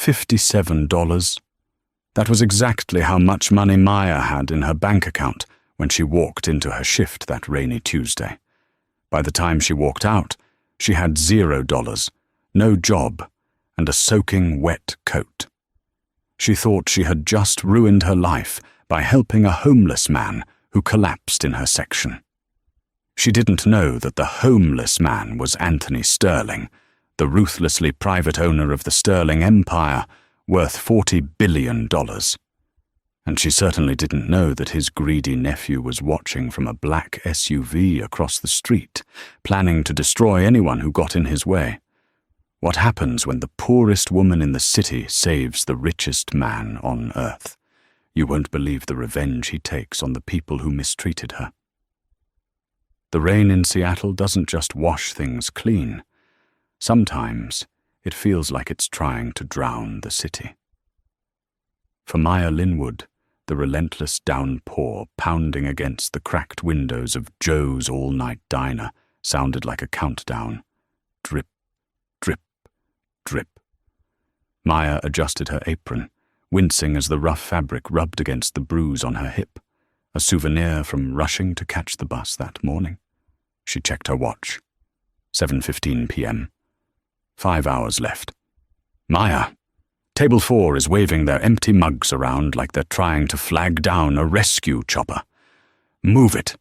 $57. That was exactly how much money Maya had in her bank account when she walked into her shift that rainy Tuesday. By the time she walked out, she had $0, no job, and a soaking wet coat. She thought she had just ruined her life by helping a homeless man who collapsed in her section. She didn't know that the homeless man was Anthony Sterling, the ruthlessly private owner of the Sterling Empire, worth $40 billion. And she certainly didn't know that his greedy nephew was watching from a black SUV across the street, planning to destroy anyone who got in his way. What happens when the poorest woman in the city saves the richest man on earth? You won't believe the revenge he takes on the people who mistreated her. The rain in Seattle doesn't just wash things clean. Sometimes it feels like it's trying to drown the city. For Maya Linwood, the relentless downpour pounding against the cracked windows of Joe's all-night diner sounded like a countdown. Drip, drip, drip. Maya adjusted her apron, wincing as the rough fabric rubbed against the bruise on her hip, a souvenir from rushing to catch the bus that morning. She checked her watch. 7:15 p.m. 5 hours left. Maya! Table 4 is waving their empty mugs around like they're trying to flag down a rescue chopper. Move it!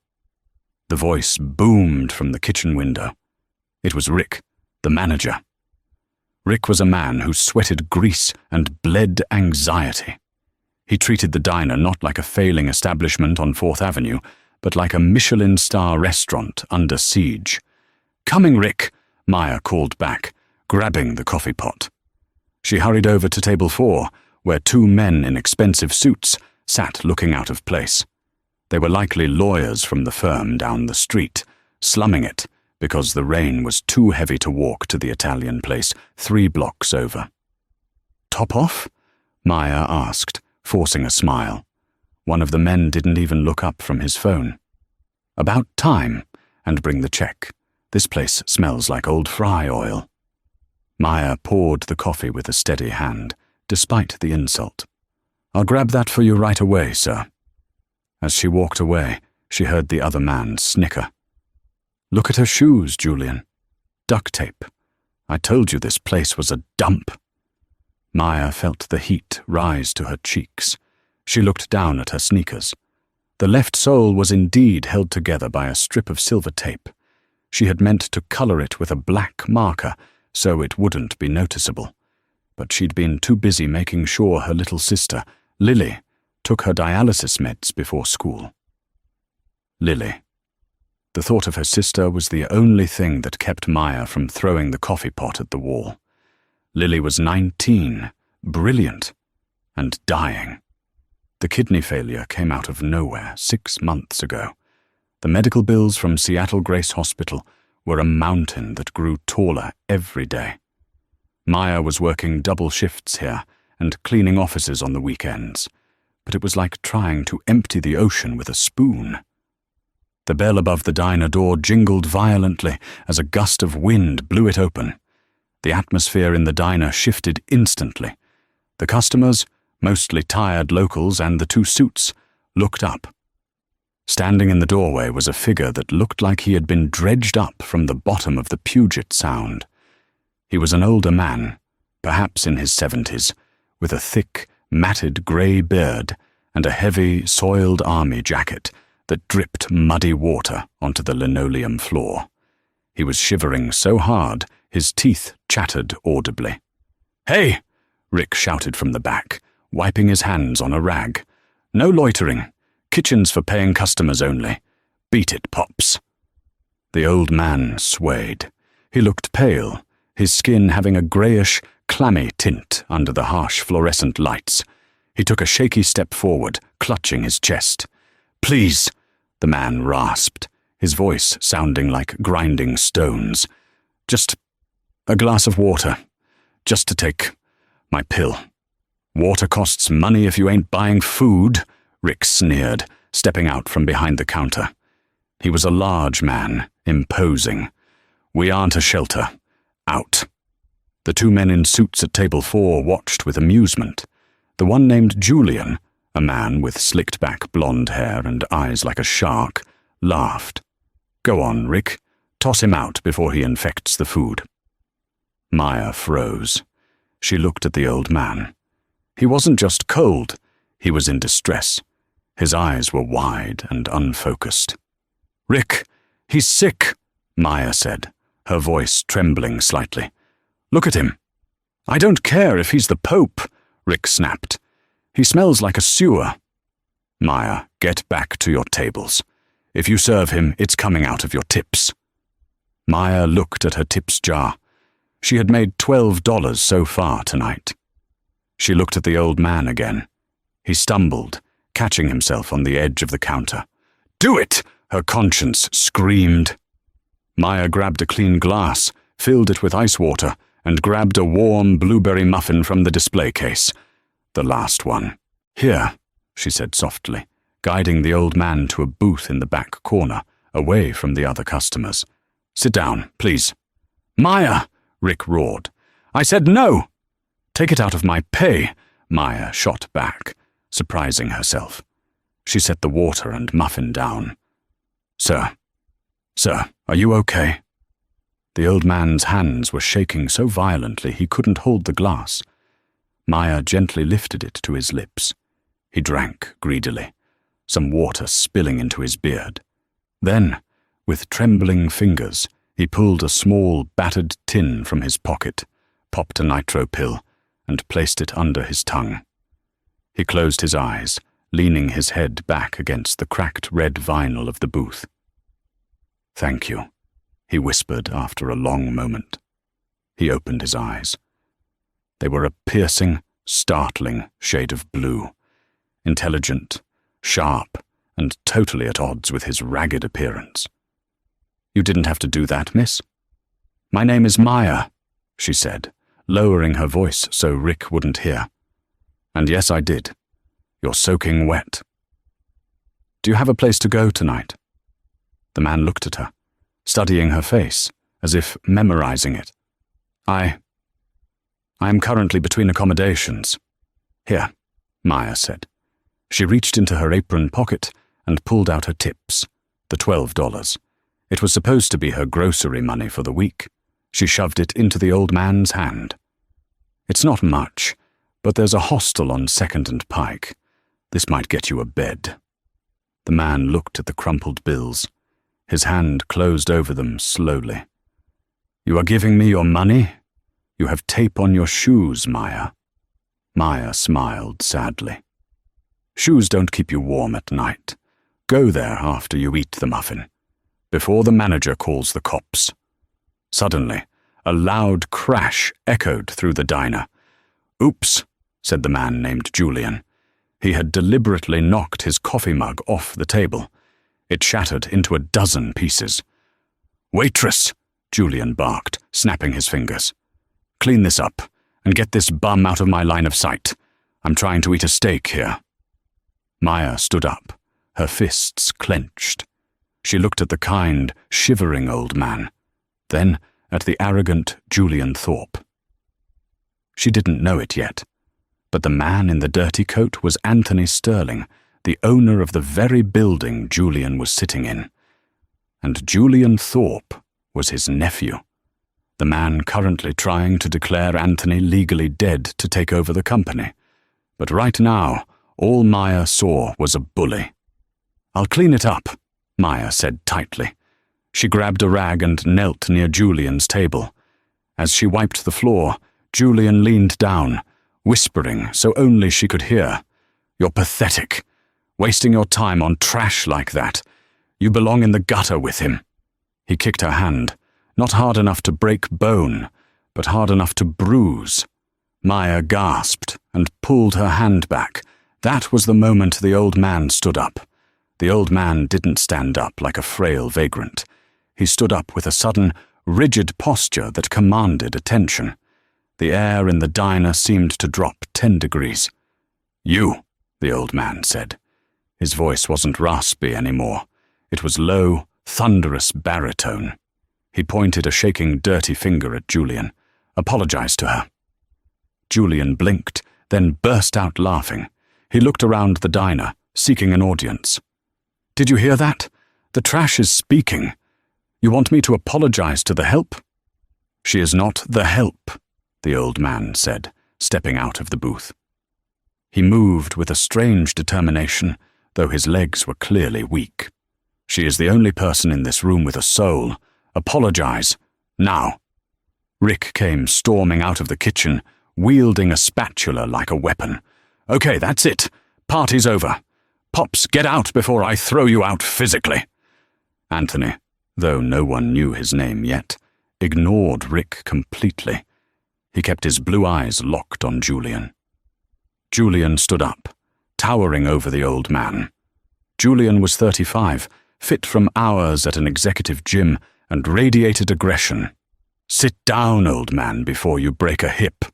The voice boomed from the kitchen window. It was Rick, the manager. Rick was a man who sweated grease and bled anxiety. He treated the diner not like a failing establishment on 4th Avenue, but like a Michelin star restaurant under siege. "Coming, Rick," Maya called back, grabbing the coffee pot. She hurried over to table 4, where 2 men in expensive suits sat looking out of place. They were likely lawyers from the firm down the street, slumming it because the rain was too heavy to walk to the Italian place 3 blocks over. "Top off?" Maya asked, forcing a smile. One of the men didn't even look up from his phone. "About time, and bring the check. This place smells like old fry oil." Maya poured the coffee with a steady hand, despite the insult. "I'll grab that for you right away, sir." As she walked away, she heard the other man snicker. "Look at her shoes, Julian. Duct tape. I told you this place was a dump." Maya felt the heat rise to her cheeks. She looked down at her sneakers. The left sole was indeed held together by a strip of silver tape. She had meant to color it with a black marker so it wouldn't be noticeable, but she'd been too busy making sure her little sister, Lily, took her dialysis meds before school. Lily. The thought of her sister was the only thing that kept Maya from throwing the coffee pot at the wall. Lily was 19, brilliant, and dying. The kidney failure came out of nowhere 6 months ago. The medical bills from Seattle Grace Hospital were a mountain that grew taller every day. Maya was working double shifts here and cleaning offices on the weekends, but it was like trying to empty the ocean with a spoon. The bell above the diner door jingled violently as a gust of wind blew it open. The atmosphere in the diner shifted instantly. The customers, mostly tired locals and the 2 suits, looked up. Standing in the doorway was a figure that looked like he had been dredged up from the bottom of the Puget Sound. He was an older man, perhaps in his 70s, with a thick, matted grey beard and a heavy, soiled army jacket that dripped muddy water onto the linoleum floor. He was shivering so hard his teeth chattered audibly. "Hey!" Rick shouted from the back, wiping his hands on a rag. "No loitering. Kitchen's for paying customers only. Beat it, Pops." The old man swayed. He looked pale, his skin having a greyish, clammy tint under the harsh fluorescent lights. He took a shaky step forward, clutching his chest. "Please," the man rasped, his voice sounding like grinding stones. "Just a glass of water, just to take my pill." "Water costs money if you ain't buying food," Rick sneered, stepping out from behind the counter. He was a large man, imposing. "We aren't a shelter. Out." The two men in suits at table 4 watched with amusement. The one named Julian, a man with slicked-back blonde hair and eyes like a shark, laughed. "Go on, Rick. Toss him out before he infects the food." Maya froze. She looked at the old man. He wasn't just cold, he was in distress. His eyes were wide and unfocused. "Rick, he's sick," Maya said, her voice trembling slightly. "Look at him." "I don't care if he's the Pope," Rick snapped. "He smells like a sewer." "Maya, get back to your tables. If you serve him, it's coming out of your tips." Maya looked at her tips jar. She had made $12 so far tonight. She looked at the old man again. He stumbled, catching himself on the edge of the counter. "Do it!" her conscience screamed. Maya grabbed a clean glass, filled it with ice water, and grabbed a warm blueberry muffin from the display case. The last one. "Here," she said softly, guiding the old man to a booth in the back corner, away from the other customers. "Sit down, please." "Maya!" Rick roared. "I said no!" "Take it out of my pay," Maya shot back, surprising herself. She set the water and muffin down. Sir, are you okay?" The old man's hands were shaking so violently he couldn't hold the glass. Maya gently lifted it to his lips. He drank greedily, some water spilling into his beard. Then, with trembling fingers, he pulled a small, battered tin from his pocket, popped a nitro pill, and placed it under his tongue. He closed his eyes, leaning his head back against the cracked red vinyl of the booth. "Thank you," he whispered after a long moment. He opened his eyes. They were a piercing, startling shade of blue, intelligent, sharp, and totally at odds with his ragged appearance. "You didn't have to do that, miss." "My name is Maya," she said, lowering her voice so Rick wouldn't hear. "And yes, I did. You're soaking wet. Do you have a place to go tonight?" The man looked at her, studying her face, as if memorizing it. I am currently between accommodations." "Here," Maya said. She reached into her apron pocket and pulled out her tips, the $12. It was supposed to be her grocery money for the week. She shoved it into the old man's hand. "It's not much, but there's a hostel on 2nd and Pike. This might get you a bed." The man looked at the crumpled bills. His hand closed over them slowly. "You are giving me your money? You have tape on your shoes, Maya." Maya smiled sadly. "Shoes don't keep you warm at night. Go there after you eat the muffin, before the manager calls the cops." Suddenly, a loud crash echoed through the diner. "Oops," said the man named Julian. He had deliberately knocked his coffee mug off the table. It shattered into a dozen pieces. "Waitress!" Julian barked, snapping his fingers. "Clean this up, and get this bum out of my line of sight. I'm trying to eat a steak here." Maya stood up, her fists clenched. She looked at the kind, shivering old man, then at the arrogant Julian Thorpe. She didn't know it yet, but the man in the dirty coat was Anthony Sterling, the owner of the very building Julian was sitting in. And Julian Thorpe was his nephew, the man currently trying to declare Anthony legally dead to take over the company. But right now, all Maya saw was a bully. "I'll clean it up," Maya said tightly. She grabbed a rag and knelt near Julian's table. As she wiped the floor, Julian leaned down, whispering so only she could hear. "You're pathetic. Wasting your time on trash like that. You belong in the gutter with him." He kicked her hand, not hard enough to break bone, but hard enough to bruise. Maya gasped and pulled her hand back. That was the moment the old man stood up. The old man didn't stand up like a frail vagrant. He stood up with a sudden, rigid posture that commanded attention. The air in the diner seemed to drop 10 degrees. "You," the old man said. His voice wasn't raspy anymore. It was low, thunderous baritone. He pointed a shaking, dirty finger at Julian. Apologize to her." Julian blinked, then burst out laughing. He looked around the diner, seeking an audience. "Did you hear that? The trash is speaking. You want me to apologize to the help?" "She is not the help," the old man said, stepping out of the booth. He moved with a strange determination, though his legs were clearly weak. "She is the only person in this room with a soul. Apologize. Now." Rick came storming out of the kitchen, wielding a spatula like a weapon. "Okay, that's it. Party's over. Pops, get out before I throw you out physically." Anthony, though no one knew his name yet, ignored Rick completely. He kept his blue eyes locked on Julian. Julian stood up, towering over the old man. Julian was 35, fit from hours at an executive gym, and radiated aggression. "Sit down, old man, before you break a hip."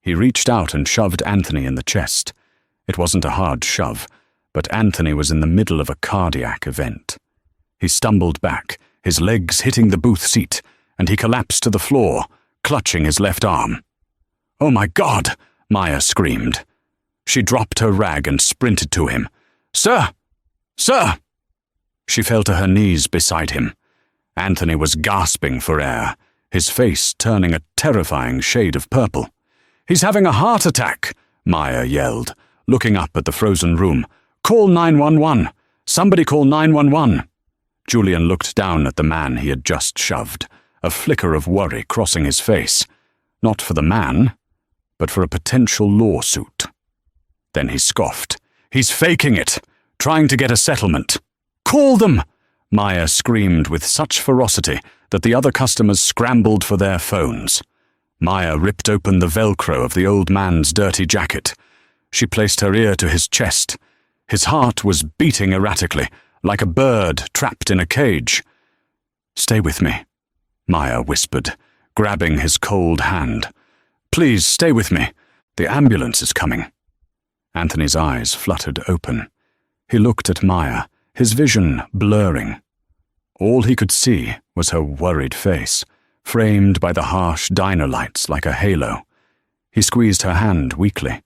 He reached out and shoved Anthony in the chest. It wasn't a hard shove, but Anthony was in the middle of a cardiac event. He stumbled back, his legs hitting the booth seat, and he collapsed to the floor, clutching his left arm. "Oh my God!" Maya screamed. She dropped her rag and sprinted to him. "Sir! Sir!" She fell to her knees beside him. Anthony was gasping for air, his face turning a terrifying shade of purple. "He's having a heart attack," Maya yelled, looking up at the frozen room. "Call 911! Somebody call 911! Julian looked down at the man he had just shoved, a flicker of worry crossing his face. Not for the man, but for a potential lawsuit. Then he scoffed. "He's faking it, trying to get a settlement." "Call them!" Maya screamed with such ferocity that the other customers scrambled for their phones. Maya ripped open the Velcro of the old man's dirty jacket. She placed her ear to his chest. His heart was beating erratically, like a bird trapped in a cage. "Stay with me," Maya whispered, grabbing his cold hand. "Please stay with me. The ambulance is coming." Anthony's eyes fluttered open. He looked at Maya, his vision blurring. All he could see was her worried face, framed by the harsh diner lights like a halo. He squeezed her hand weakly.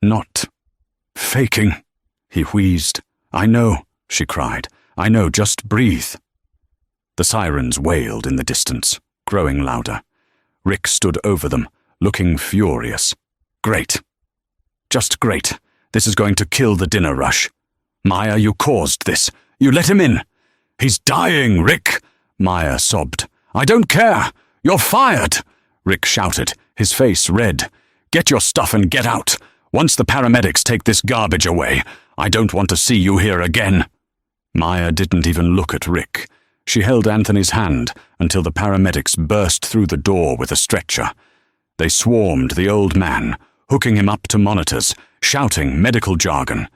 "Not faking," he wheezed. "I know," she cried. "I know, just breathe." The sirens wailed in the distance, growing louder. Rick stood over them, looking furious. "Great. Just great. This is going to kill the dinner rush. Maya, you caused this. You let him in." "He's dying, Rick," Maya sobbed. "I don't care. You're fired," Rick shouted, his face red. "Get your stuff and get out. Once the paramedics take this garbage away, I don't want to see you here again." Maya didn't even look at Rick. She held Anthony's hand until the paramedics burst through the door with a stretcher. They swarmed the old man, hooking him up to monitors, shouting medical jargon.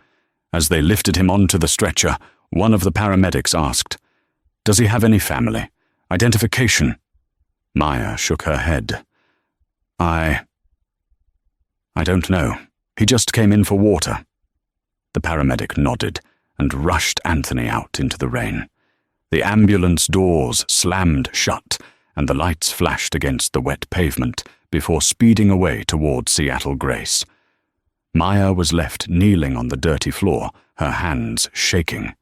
As they lifted him onto the stretcher, one of the paramedics asked, "Does he have any family? Identification?" Maya shook her head. I don't know. He just came in for water." The paramedic nodded and rushed Anthony out into the rain. The ambulance doors slammed shut and the lights flashed against the wet pavement before speeding away toward Seattle Grace. Maya was left kneeling on the dirty floor, her hands shaking.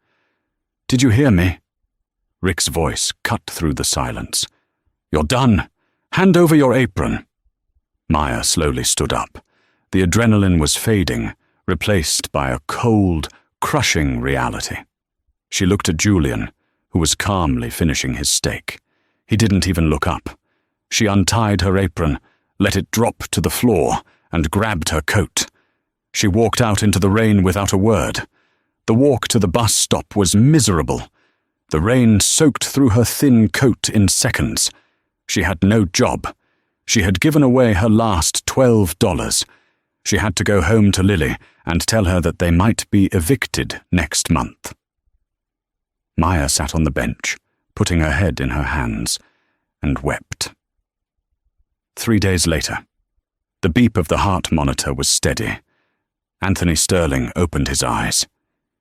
"Did you hear me?" Rick's voice cut through the silence. "You're done. Hand over your apron." Maya slowly stood up. The adrenaline was fading, replaced by a cold, crushing reality. She looked at Julian, who was calmly finishing his steak. He didn't even look up. She untied her apron, let it drop to the floor, and grabbed her coat. She walked out into the rain without a word. The walk to the bus stop was miserable. The rain soaked through her thin coat in seconds. She had no job. She had given away her last $12. She had to go home to Lily and tell her that they might be evicted next month. Maya sat on the bench, putting her head in her hands, and wept. 3 days later, the beep of the heart monitor was steady. Anthony Sterling opened his eyes.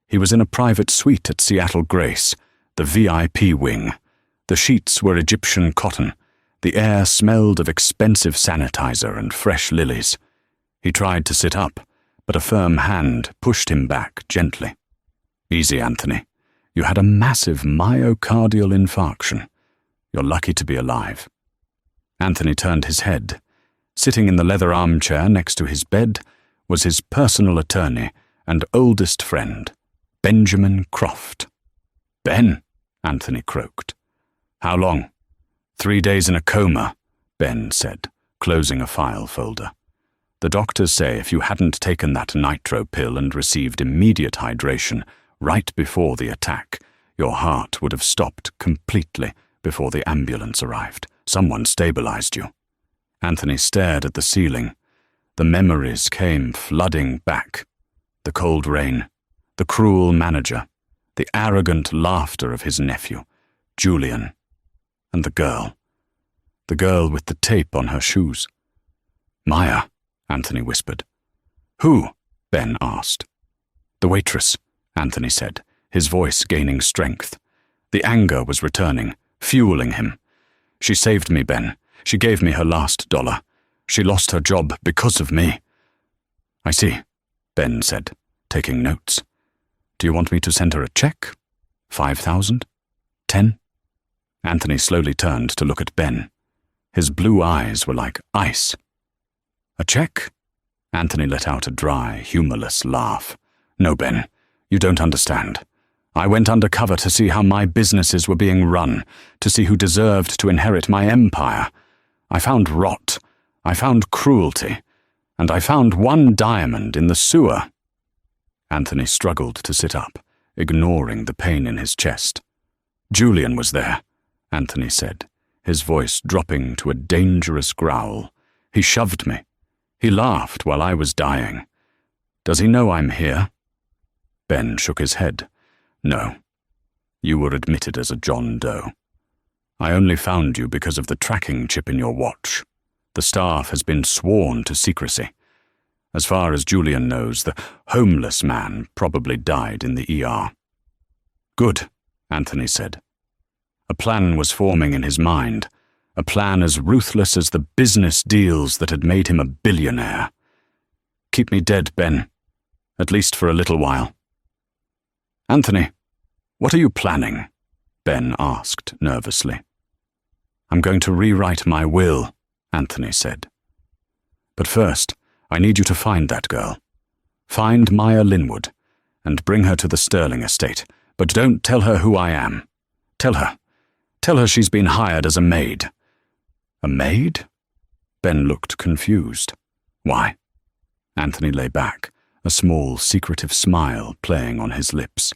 He was in a private suite at Seattle Grace, the VIP wing. The sheets were Egyptian cotton, The air smelled of expensive sanitizer and fresh lilies. He tried to sit up, but a firm hand pushed him back gently. "Easy, Anthony. You had a massive myocardial infarction. You're lucky to be alive." Anthony turned his head. Sitting in the leather armchair next to his bed was his personal attorney and oldest friend, Benjamin Croft. "Ben," Anthony croaked. "How long?" 3 days in a coma," Ben said, closing a file folder. "The doctors say if you hadn't taken that nitro pill and received immediate hydration right before the attack, your heart would have stopped completely before the ambulance arrived. Someone stabilized you." Anthony stared at the ceiling. The memories came flooding back. The cold rain, the cruel manager, the arrogant laughter of his nephew, Julian, and the girl with the tape on her shoes. "Maya," Anthony whispered. "Who?" Ben asked. "The waitress," Anthony said, his voice gaining strength. The anger was returning, fueling him. "She saved me, Ben. She gave me her last $1. She lost her job because of me." "I see," Ben said, taking notes. "Do you want me to send her a check? 5,000? 10? Anthony slowly turned to look at Ben. His blue eyes were like ice. "A check?" Anthony let out a dry, humorless laugh. "No, Ben, you don't understand. I went undercover to see how my businesses were being run, to see who deserved to inherit my empire. I found rot, I found cruelty, and I found one diamond in the sewer." Anthony struggled to sit up, ignoring the pain in his chest. "Julian was there," Anthony said, his voice dropping to a dangerous growl. "He shoved me. He laughed while I was dying. Does he know I'm here?" Ben shook his head. "No. You were admitted as a John Doe. I only found you because of the tracking chip in your watch. The staff has been sworn to secrecy. As far as Julian knows, the homeless man probably died in the ER." "Good," Anthony said. A plan was forming in his mind, a plan as ruthless as the business deals that had made him a billionaire. "Keep me dead, Ben. At least for a little while." "Anthony, what are you planning?" Ben asked nervously. "I'm going to rewrite my will," Anthony said. "But first, I need you to find that girl. Find Maya Linwood, and bring her to the Sterling estate, but don't tell her who I am. Tell her she's been hired as a maid." "A maid?" Ben looked confused. "Why?" Anthony lay back, a small, secretive smile playing on his lips.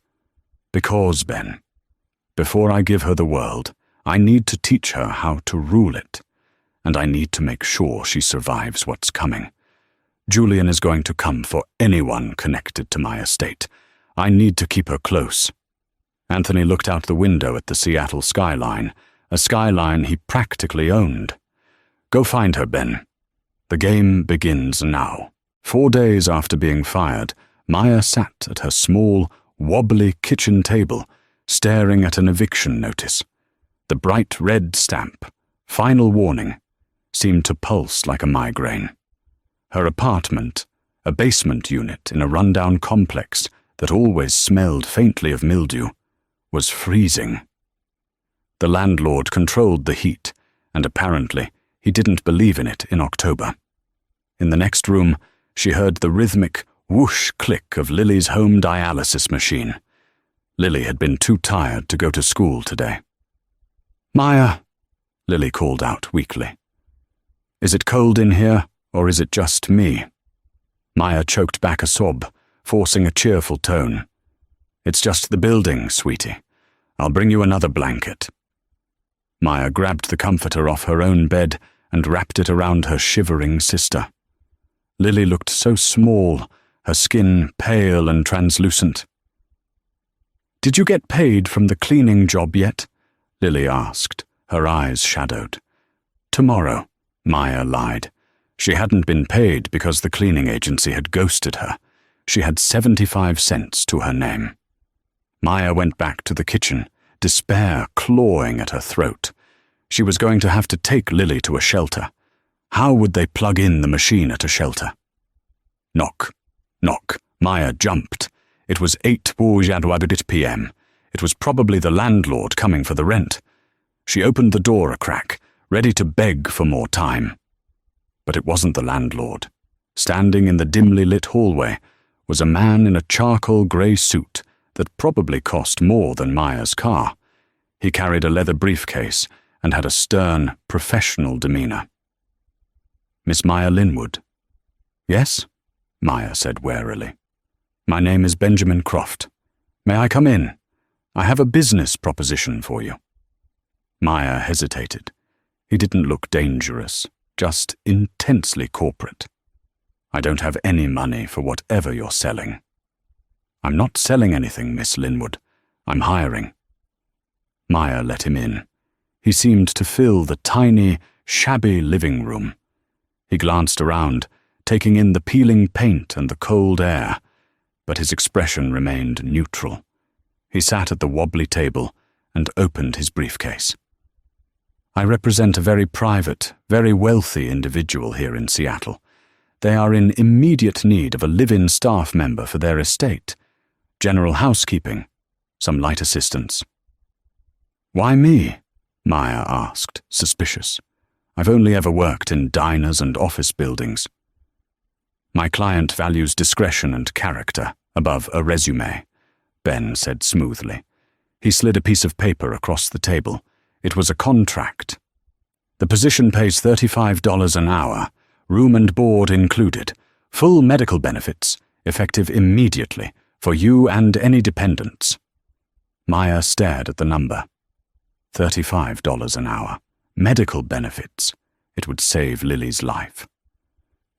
"Because, Ben, before I give her the world, I need to teach her how to rule it, and I need to make sure she survives what's coming. Julian is going to come for anyone connected to my estate. I need to keep her close." Anthony looked out the window at the Seattle skyline, a skyline he practically owned. "Go find her, Ben. The game begins now." 4 days after being fired, Maya sat at her small, wobbly kitchen table, staring at an eviction notice. The bright red stamp, "Final Warning," seemed to pulse like a migraine. Her apartment, a basement unit in a rundown complex that always smelled faintly of mildew, was freezing. The landlord controlled the heat, and apparently he didn't believe in it in October. In the next room, she heard the rhythmic whoosh click of Lily's home dialysis machine. Lily had been too tired to go to school today. "Maya," Lily called out weakly. "Is it cold in here, or is it just me?" Maya choked back a sob, forcing a cheerful tone. "It's just the building, sweetie. I'll bring you another blanket." Maya grabbed the comforter off her own bed and wrapped it around her shivering sister. Lily looked so small, her skin pale and translucent. "Did you get paid from the cleaning job yet?" Lily asked, her eyes shadowed. "Tomorrow," Maya lied. She hadn't been paid because the cleaning agency had ghosted her. She had 75 cents to her name. Maya went back to the kitchen, despair clawing at her throat. She was going to have to take Lily to a shelter. How would they plug in the machine at a shelter? Knock, knock. Maya jumped. It was 8 p.m. It was probably the landlord coming for the rent. She opened the door a crack, ready to beg for more time. But it wasn't the landlord. Standing in the dimly lit hallway was a man in a charcoal grey suit that probably cost more than Maya's car. He carried a leather briefcase and had a stern, professional demeanour. "Miss Maya Linwood?" "Yes," Maya said warily. "My name is Benjamin Croft. May I come in? I have a business proposition for you." Maya hesitated. He didn't look dangerous, just intensely corporate. "I don't have any money for whatever you're selling." "I'm not selling anything, Miss Linwood. I'm hiring." Maya let him in. He seemed to fill the tiny, shabby living room. He glanced around, taking in the peeling paint and the cold air, but his expression remained neutral. He sat at the wobbly table and opened his briefcase. "I represent a very private, very wealthy individual here in Seattle. They are in immediate need of a live-in staff member for their estate. General housekeeping, some light assistance." "Why me?" Maya asked, suspicious. "I've only ever worked in diners and office buildings." "My client values discretion and character above a resume," Ben said smoothly. He slid a piece of paper across the table. It was a contract. "The position pays $35 an hour, room and board included, full medical benefits, effective immediately, for you and any dependents." Maya stared at the number. $35 an hour. Medical benefits. It would save Lily's life.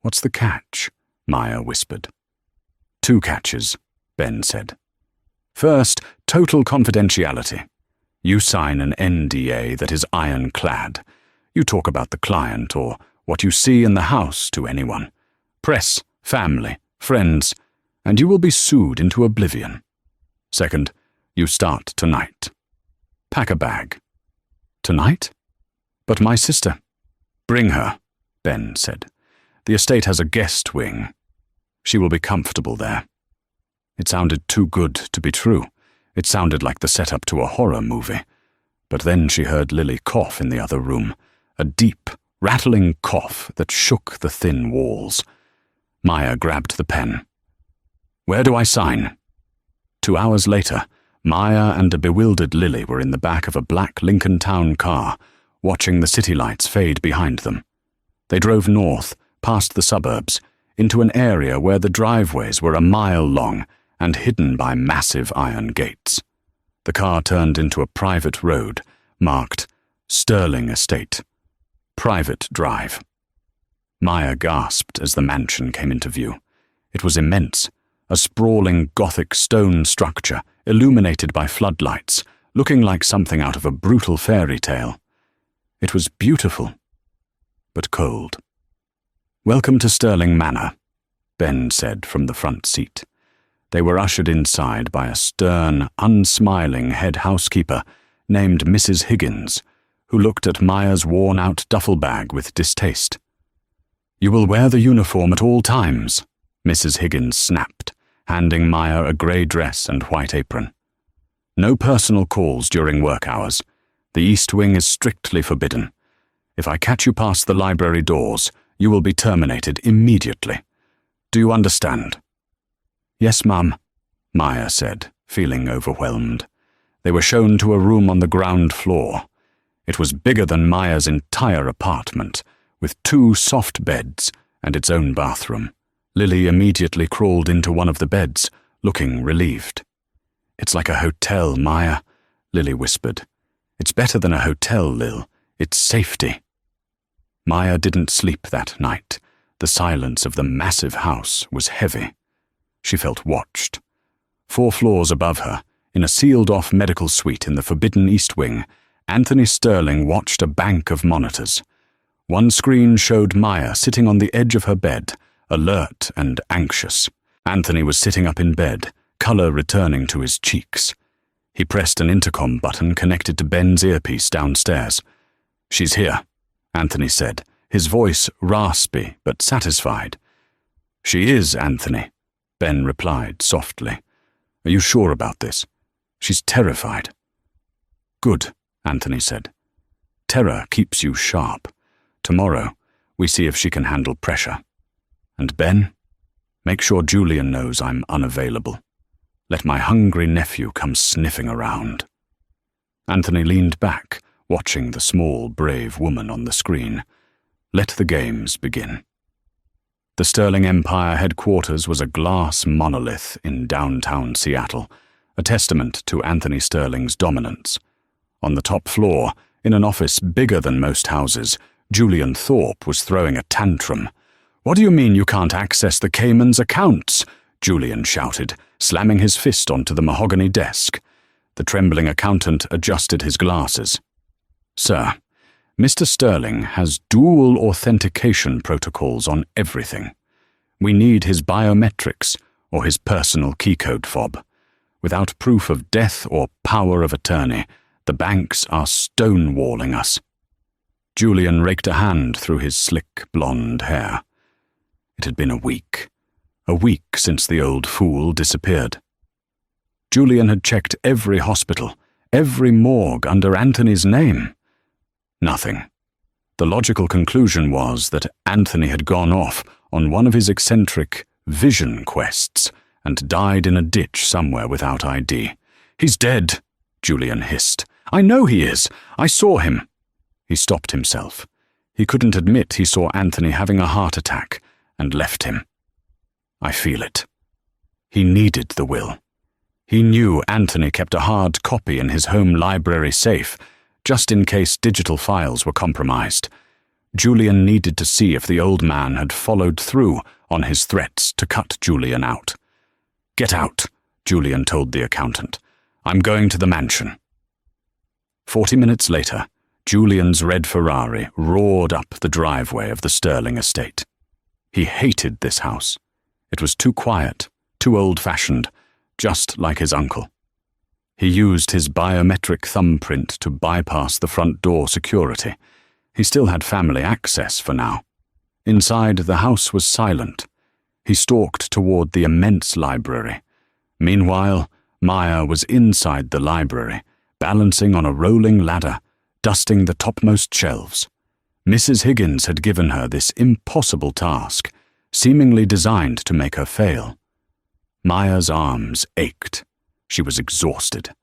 "What's the catch?" Maya whispered. "Two catches," Ben said. "First, total confidentiality. You sign an NDA that is ironclad. You talk about the client or what you see in the house to anyone. Press, family, friends, and you will be sued into oblivion. Second, you start tonight. Pack a bag." "Tonight? But my sister." "Bring her," Ben said. "The estate has a guest wing. She will be comfortable there." It sounded too good to be true. It sounded like the setup to a horror movie. But then she heard Lily cough in the other room, a deep, rattling cough that shook the thin walls. Maya grabbed the pen. "Where do I sign?" 2 hours later, Maya and a bewildered Lily were in the back of a black Lincoln Town car, watching the city lights fade behind them. They drove north, past the suburbs, into an area where the driveways were a mile long and hidden by massive iron gates. The car turned into a private road, marked Sterling Estate. Private Drive. Maya gasped as the mansion came into view. It was immense, a sprawling Gothic stone structure illuminated by floodlights, looking like something out of a brutal fairy tale. It was beautiful, but cold. "Welcome to Sterling Manor," Ben said from the front seat. They were ushered inside by a stern, unsmiling head housekeeper named Mrs. Higgins, who looked at Maya's worn-out duffel bag with distaste. "You will wear the uniform at all times," Mrs. Higgins snapped, handing Maya a grey dress and white apron. "No personal calls during work hours. The East Wing is strictly forbidden. If I catch you past the library doors, you will be terminated immediately. Do you understand?" "Yes, Mum," Maya said, feeling overwhelmed. They were shown to a room on the ground floor. It was bigger than Maya's entire apartment, with 2 soft beds and its own bathroom. Lily immediately crawled into one of the beds, looking relieved. "It's like a hotel, Maya," Lily whispered. "It's better than a hotel, Lil. It's safety." Maya didn't sleep that night. The silence of the massive house was heavy. She felt watched. 4 floors above her, in a sealed-off medical suite in the forbidden East Wing, Anthony Sterling watched a bank of monitors. One screen showed Maya sitting on the edge of her bed, alert and anxious. Anthony was sitting up in bed, color returning to his cheeks. He pressed an intercom button connected to Ben's earpiece downstairs. "She's here," Anthony said, his voice raspy but satisfied. "She is, Anthony," Ben replied softly. "Are you sure about this? She's terrified." "Good," Anthony said. "Terror keeps you sharp. Tomorrow, we see if she can handle pressure. And Ben, make sure Julian knows I'm unavailable. Let my hungry nephew come sniffing around." Anthony leaned back, watching the small, brave woman on the screen. Let the games begin. The Sterling Empire headquarters was a glass monolith in downtown Seattle, a testament to Anthony Sterling's dominance. On the top floor, in an office bigger than most houses, Julian Thorpe was throwing a tantrum. "What do you mean you can't access the Cayman's accounts?" Julian shouted, slamming his fist onto the mahogany desk. The trembling accountant adjusted his glasses. "Sir, Mr. Sterling has dual authentication protocols on everything. We need his biometrics or his personal keycode fob. Without proof of death or power of attorney, the banks are stonewalling us." Julian raked a hand through his slick blonde hair. It had been a week since the old fool disappeared. Julian had checked every hospital, every morgue under Anthony's name. Nothing. The logical conclusion was that Anthony had gone off on one of his eccentric vision quests and died in a ditch somewhere without ID. "He's dead," Julian hissed. "I know he is. I saw him." He stopped himself. He couldn't admit he saw Anthony having a heart attack and left him. "I feel it." He needed the will. He knew Anthony kept a hard copy in his home library safe, just in case digital files were compromised. Julian needed to see if the old man had followed through on his threats to cut Julian out. "Get out," Julian told the accountant. "I'm going to the mansion." 40 minutes later, Julian's red Ferrari roared up the driveway of the Sterling estate. He hated this house. It was too quiet, too old-fashioned, just like his uncle. He used his biometric thumbprint to bypass the front door security. He still had family access for now. Inside, the house was silent. He stalked toward the immense library. Meanwhile, Maya was inside the library, balancing on a rolling ladder, dusting the topmost shelves. Mrs. Higgins had given her this impossible task, seemingly designed to make her fail. Maya's arms ached. She was exhausted.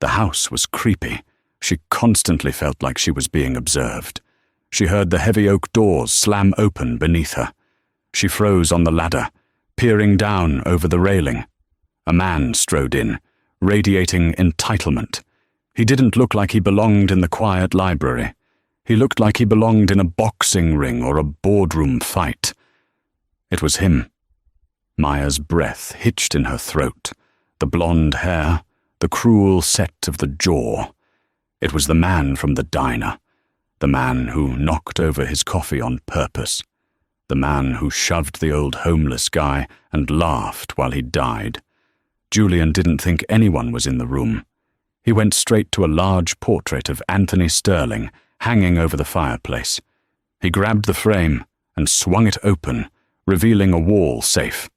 The house was creepy. She constantly felt like she was being observed. She heard the heavy oak doors slam open beneath her. She froze on the ladder, peering down over the railing. A man strode in, radiating entitlement. He didn't look like he belonged in the quiet library. He looked like he belonged in a boxing ring or a boardroom fight. It was him. Maya's breath hitched in her throat, the blonde hair, the cruel set of the jaw. It was the man from the diner, the man who knocked over his coffee on purpose, the man who shoved the old homeless guy and laughed while he died. Julian didn't think anyone was in the room. He went straight to a large portrait of Anthony Sterling hanging over the fireplace. He grabbed the frame and swung it open, revealing a wall safe.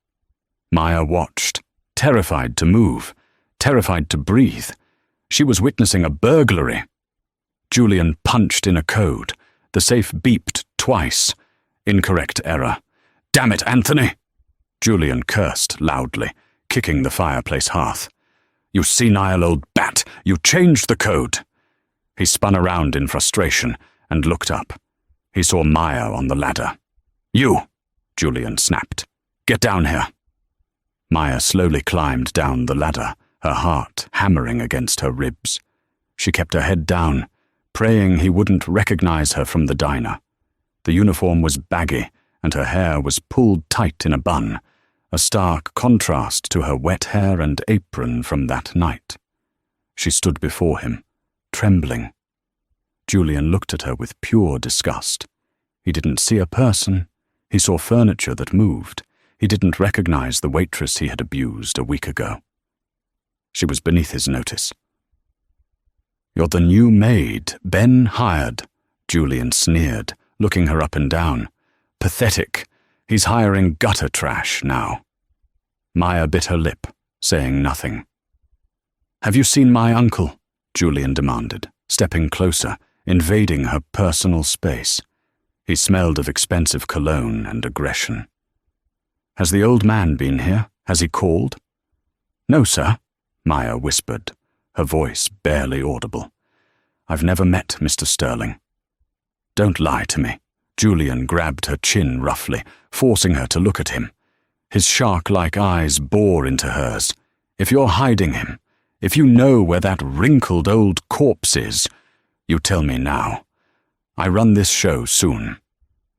Maya watched, terrified to move, terrified to breathe. She was witnessing a burglary. Julian punched in a code. The safe beeped twice. Incorrect error. "Damn it, Anthony!" Julian cursed loudly, kicking the fireplace hearth. "You senile old bat! You changed the code!" He spun around in frustration and looked up. He saw Maya on the ladder. "You!" Julian snapped. "Get down here!" Maya slowly climbed down the ladder, her heart hammering against her ribs. She kept her head down, praying he wouldn't recognize her from the diner. The uniform was baggy, and her hair was pulled tight in a bun, a stark contrast to her wet hair and apron from that night. She stood before him, trembling. Julian looked at her with pure disgust. He didn't see a person. He saw furniture that moved. He didn't recognize the waitress he had abused a week ago. She was beneath his notice. "You're the new maid Ben hired," Julian sneered, looking her up and down. Pathetic. He's hiring gutter trash now. Maya bit her lip, saying nothing. "Have you seen my uncle?" Julian demanded, stepping closer, invading her personal space. He smelled of expensive cologne and aggression. "Has the old man been here? Has he called?" "No, sir," Maya whispered, her voice barely audible. "I've never met Mr. Sterling." "Don't lie to me." Julian grabbed her chin roughly, forcing her to look at him. His shark-like eyes bore into hers. "If you're hiding him, if you know where that wrinkled old corpse is, you tell me now. I run this show soon.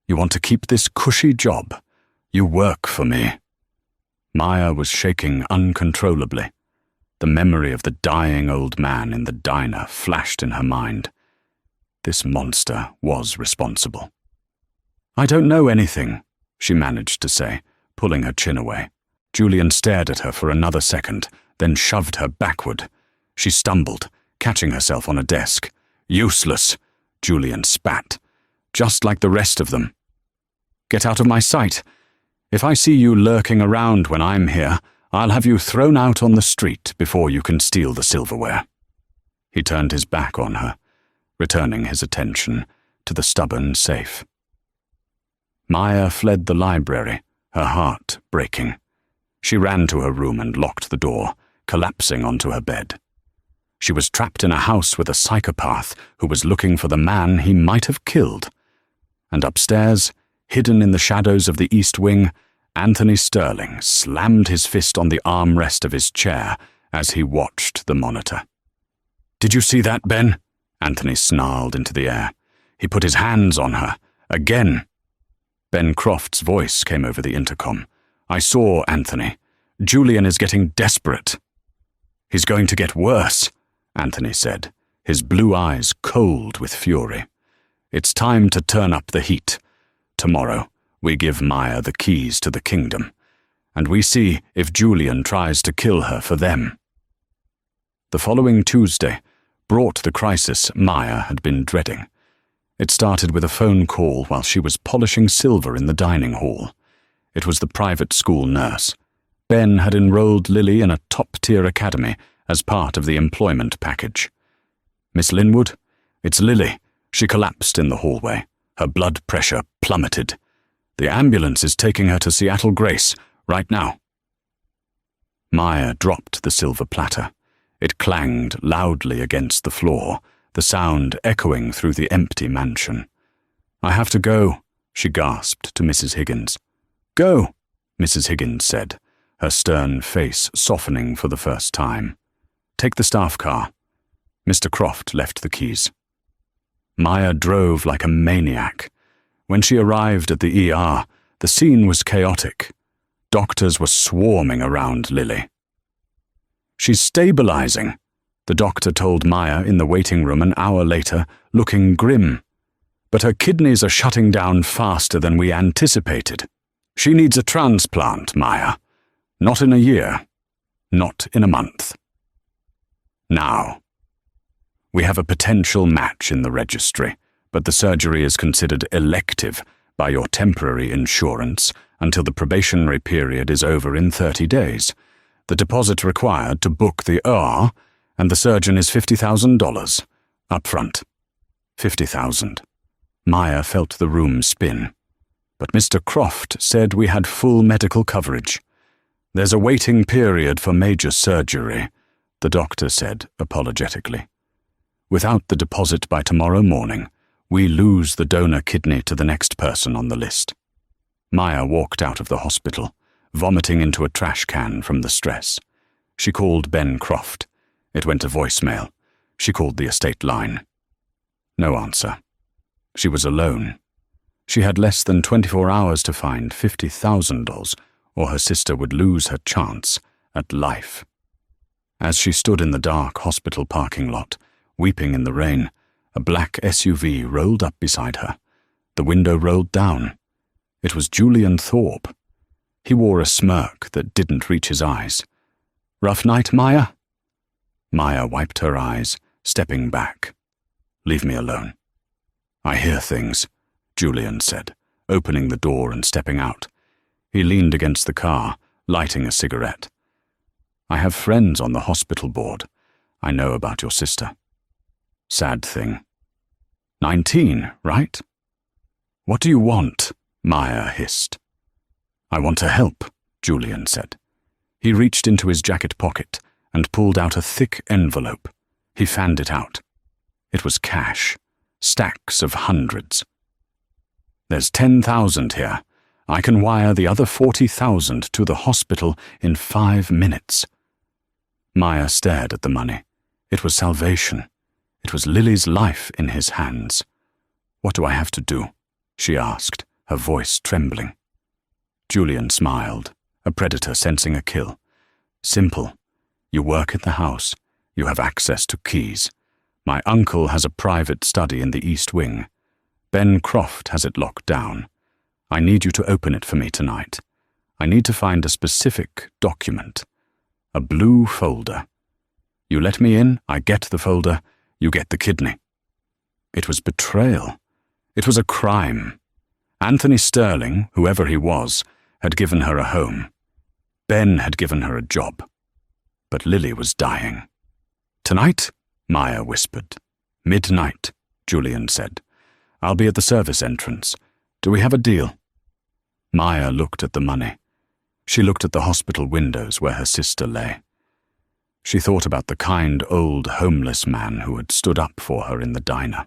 You want to keep this cushy job. You work for me." Maya was shaking uncontrollably. The memory of the dying old man in the diner flashed in her mind. This monster was responsible. "I don't know anything," she managed to say, pulling her chin away. Julian stared at her for another second, then shoved her backward. She stumbled, catching herself on a desk. "Useless," Julian spat. "Just like the rest of them. Get out of my sight. If I see you lurking around when I'm here, I'll have you thrown out on the street before you can steal the silverware." He turned his back on her, returning his attention to the stubborn safe. Maya fled the library, her heart breaking. She ran to her room and locked the door, collapsing onto her bed. She was trapped in a house with a psychopath who was looking for the man he might have killed. And upstairs, hidden in the shadows of the East Wing, Anthony Sterling slammed his fist on the armrest of his chair as he watched the monitor. "Did you see that, Ben?" Anthony snarled into the air. He put his hands on her, again. Ben Croft's voice came over the intercom. "I saw, Anthony. Julian is getting desperate." "He's going to get worse," Anthony said, his blue eyes cold with fury. "It's time to turn up the heat. Tomorrow, we give Maya the keys to the kingdom, and we see if Julian tries to kill her for them." The following Tuesday brought the crisis Maya had been dreading. It started with a phone call while she was polishing silver in the dining hall. It was the private school nurse. Ben had enrolled Lily in a top-tier academy as part of the employment package. "Miss Linwood, it's Lily." She collapsed in the hallway. Her blood pressure plummeted. "The ambulance is taking her to Seattle Grace right now." Maya dropped the silver platter. It clanged loudly against the floor, the sound echoing through the empty mansion. "I have to go," she gasped to Mrs. Higgins. "Go," Mrs. Higgins said, her stern face softening for the first time. "Take the staff car." Mr. Croft left the keys. Maya drove like a maniac. When she arrived at the ER, the scene was chaotic. Doctors were swarming around Lily. "She's stabilizing," the doctor told Maya in the waiting room an hour later, looking grim. "But her kidneys are shutting down faster than we anticipated. She needs a transplant, Maya. Not in a year. Not in a month. Now. We have a potential match in the registry, but the surgery is considered elective by your temporary insurance until the probationary period is over in 30 days. The deposit required to book the OR and the surgeon is $50,000 up front. 50,000. Maya felt the room spin. But Mr. Croft said we had full medical coverage. "There's a waiting period for major surgery," the doctor said apologetically. "Without the deposit by tomorrow morning, we lose the donor kidney to the next person on the list." Maya walked out of the hospital, vomiting into a trash can from the stress. She called Ben Croft. It went to voicemail. She called the estate line. No answer. She was alone. She had less than 24 hours to find $50,000, or her sister would lose her chance at life. As she stood in the dark hospital parking lot, weeping in the rain, a black SUV rolled up beside her. The window rolled down. It was Julian Thorpe. He wore a smirk that didn't reach his eyes. "Rough night, Maya?" Maya wiped her eyes, stepping back. "Leave me alone." I hear things, Julian said, opening the door and stepping out. He leaned against the car, lighting a cigarette. I have friends on the hospital board. I know about your sister. Sad thing. 19, right? What do you want? Maya hissed. I want to help, Julian said. He reached into his jacket pocket and pulled out a thick envelope. He fanned it out. It was cash, stacks of hundreds. There's 10,000 here. I can wire the other 40,000 to the hospital in 5 minutes. Maya stared at the money. It was salvation. It was Lily's life in his hands. What do I have to do? She asked, her voice trembling. Julian smiled, a predator sensing a kill. Simple. You work in the house. You have access to keys. My uncle has a private study in the East Wing. Ben Croft has it locked down. I need you to open it for me tonight. I need to find a specific document. A blue folder. You let me in, I get the folder, you get the kidney. It was betrayal. It was a crime. Anthony Sterling, whoever he was, had given her a home. Ben had given her a job. But Lily was dying. Tonight? Maya whispered. Midnight, Julian said. I'll be at the service entrance. Do we have a deal? Maya looked at the money. She looked at the hospital windows where her sister lay. She thought about the kind old homeless man who had stood up for her in the diner.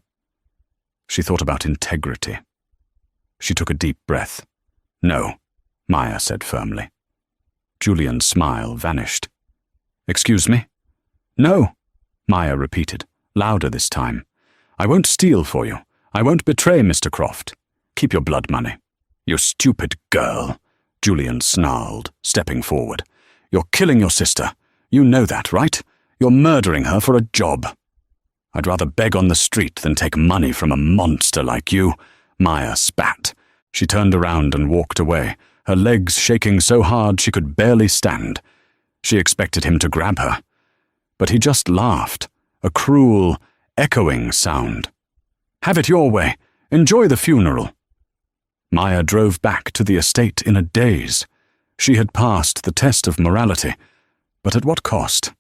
She thought about integrity. She took a deep breath. No, Maya said firmly. Julian's smile vanished. Excuse me? No, Maya repeated, louder this time. I won't steal for you. I won't betray Mr. Croft. Keep your blood money. You stupid girl, Julian snarled, stepping forward. You're killing your sister. You know that, right? You're murdering her for a job. I'd rather beg on the street than take money from a monster like you, Maya spat. She turned around and walked away, her legs shaking so hard she could barely stand. She expected him to grab her. But he just laughed, a cruel, echoing sound. Have it your way. Enjoy the funeral. Maya drove back to the estate in a daze. She had passed the test of morality, but at what cost?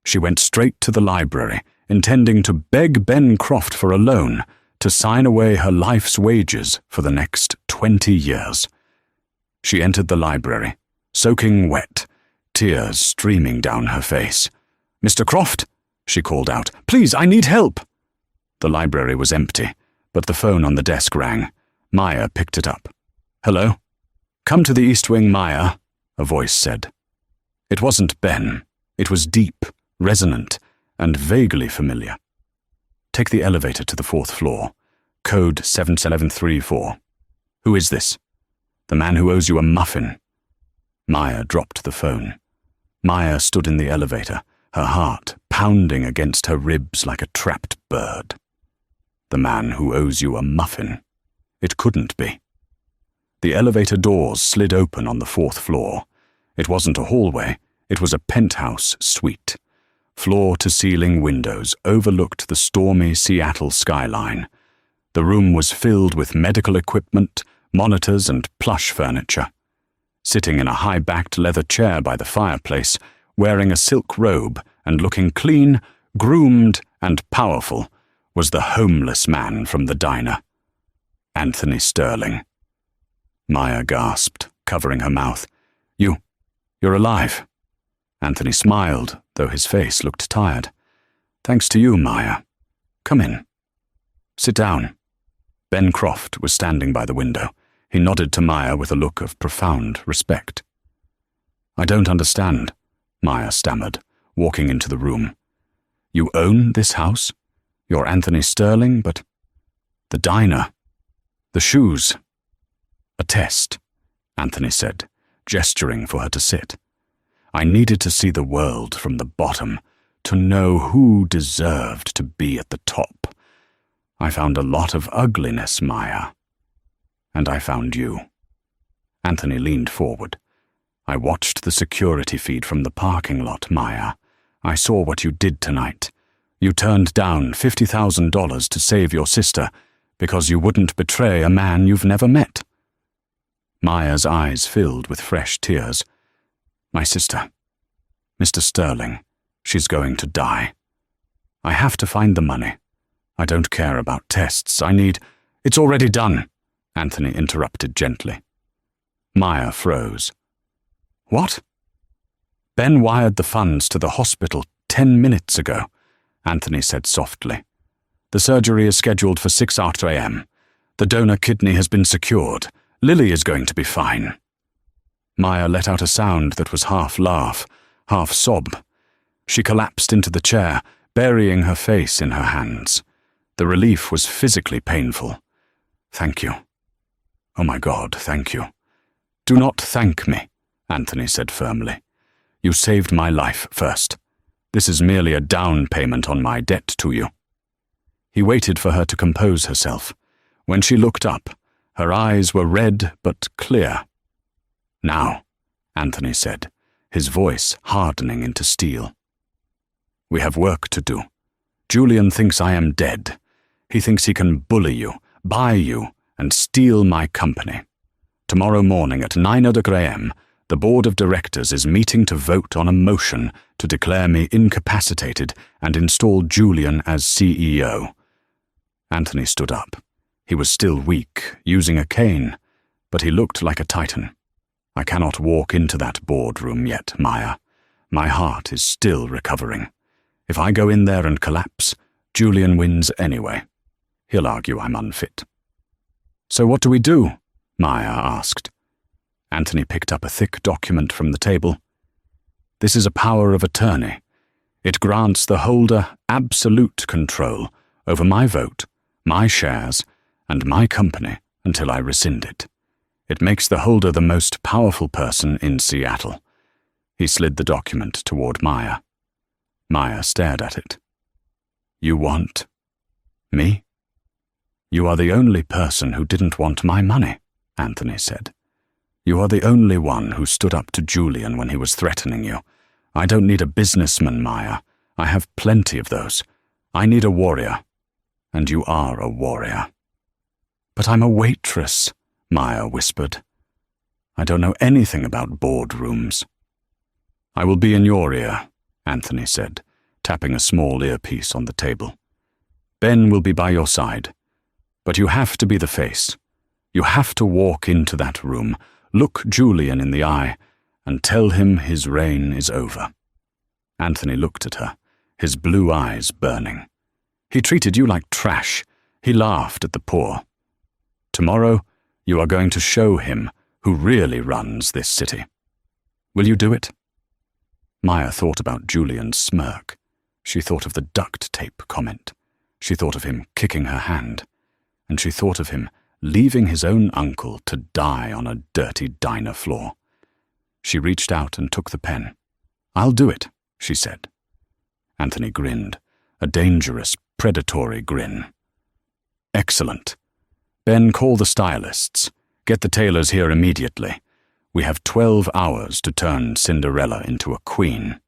She went straight to the library, intending to beg Ben Croft for a loan to sign away her life's wages for the next 20 years. She entered the library, soaking wet, tears streaming down her face. Mr. Croft, she called out, please, I need help. The library was empty, but the phone on the desk rang. Maya picked it up. Hello? Come to the East Wing, Maya, a voice said. It wasn't Ben. It was deep, resonant, and vaguely familiar. Take the elevator to the 4th floor. Code 7734. Who is this? The man who owes you a muffin. Maya dropped the phone. Maya stood in the elevator, her heart pounding against her ribs like a trapped bird. The man who owes you a muffin. It couldn't be. The elevator doors slid open on the 4th floor. It wasn't a hallway, it was a penthouse suite. Floor-to-ceiling windows overlooked the stormy Seattle skyline. The room was filled with medical equipment, monitors, and plush furniture. Sitting in a high-backed leather chair by the fireplace, wearing a silk robe and looking clean, groomed, and powerful, was the homeless man from the diner. Anthony Sterling. Maya gasped, covering her mouth. You're alive. Anthony smiled, though his face looked tired. Thanks to you, Maya. Come in. Sit down. Ben Croft was standing by the window. He nodded to Maya with a look of profound respect. I don't understand, Maya stammered, walking into the room. You own this house? You're Anthony Sterling, but... The diner. The shoes. A test, Anthony said, gesturing for her to sit. I needed to see the world from the bottom, to know who deserved to be at the top. I found a lot of ugliness, Maya. And I found you. Anthony leaned forward. I watched the security feed from the parking lot, Maya. I saw what you did tonight. You turned down $50,000 to save your sister, Because you wouldn't betray a man you've never met. Maya's eyes filled with fresh tears. My sister, Mr. Sterling, she's going to die. I have to find the money. I don't care about tests. It's already done, Anthony interrupted gently. Maya froze. What? Ben wired the funds to the hospital 10 minutes ago, Anthony said softly. The surgery is scheduled for 6 a.m. The donor kidney has been secured. Lily is going to be fine. Maya let out a sound that was half laugh, half sob. She collapsed into the chair, burying her face in her hands. The relief was physically painful. Thank you. Oh my God, thank you. Do not thank me, Anthony said firmly. You saved my life first. This is merely a down payment on my debt to you. He waited for her to compose herself. When she looked up, her eyes were red but clear. Now, Anthony said, his voice hardening into steel. We have work to do. Julian thinks I am dead. He thinks he can bully you, buy you, and steal my company. Tomorrow morning at 9 a.m., the board of directors is meeting to vote on a motion to declare me incapacitated and install Julian as CEO. Anthony stood up. He was still weak, using a cane, but he looked like a titan. I cannot walk into that boardroom yet, Maya. My heart is still recovering. If I go in there and collapse, Julian wins anyway. He'll argue I'm unfit. So what do we do? Maya asked. Anthony picked up a thick document from the table. This is a power of attorney. It grants the holder absolute control over my vote, my shares, and my company until I rescind it. It makes the holder the most powerful person in Seattle. He slid the document toward Maya. Maya stared at it. You want me? You are the only person who didn't want my money, Anthony said. You are the only one who stood up to Julian when he was threatening you. I don't need a businessman, Maya. I have plenty of those. I need a warrior. And you are a warrior. But I'm a waitress, Maya whispered. I don't know anything about boardrooms. I will be in your ear, Anthony said, tapping a small earpiece on the table. Ben will be by your side. But you have to be the face. You have to walk into that room, look Julian in the eye, and tell him his reign is over. Anthony looked at her, his blue eyes burning. He treated you like trash. He laughed at the poor. Tomorrow, you are going to show him who really runs this city. Will you do it? Maya thought about Julian's smirk. She thought of the duct tape comment. She thought of him kicking her hand. And she thought of him leaving his own uncle to die on a dirty diner floor. She reached out and took the pen. I'll do it, she said. Anthony grinned, a dangerous, predatory grin. Excellent. Ben, call the stylists. Get the tailors here immediately. We have 12 hours to turn Cinderella into a queen.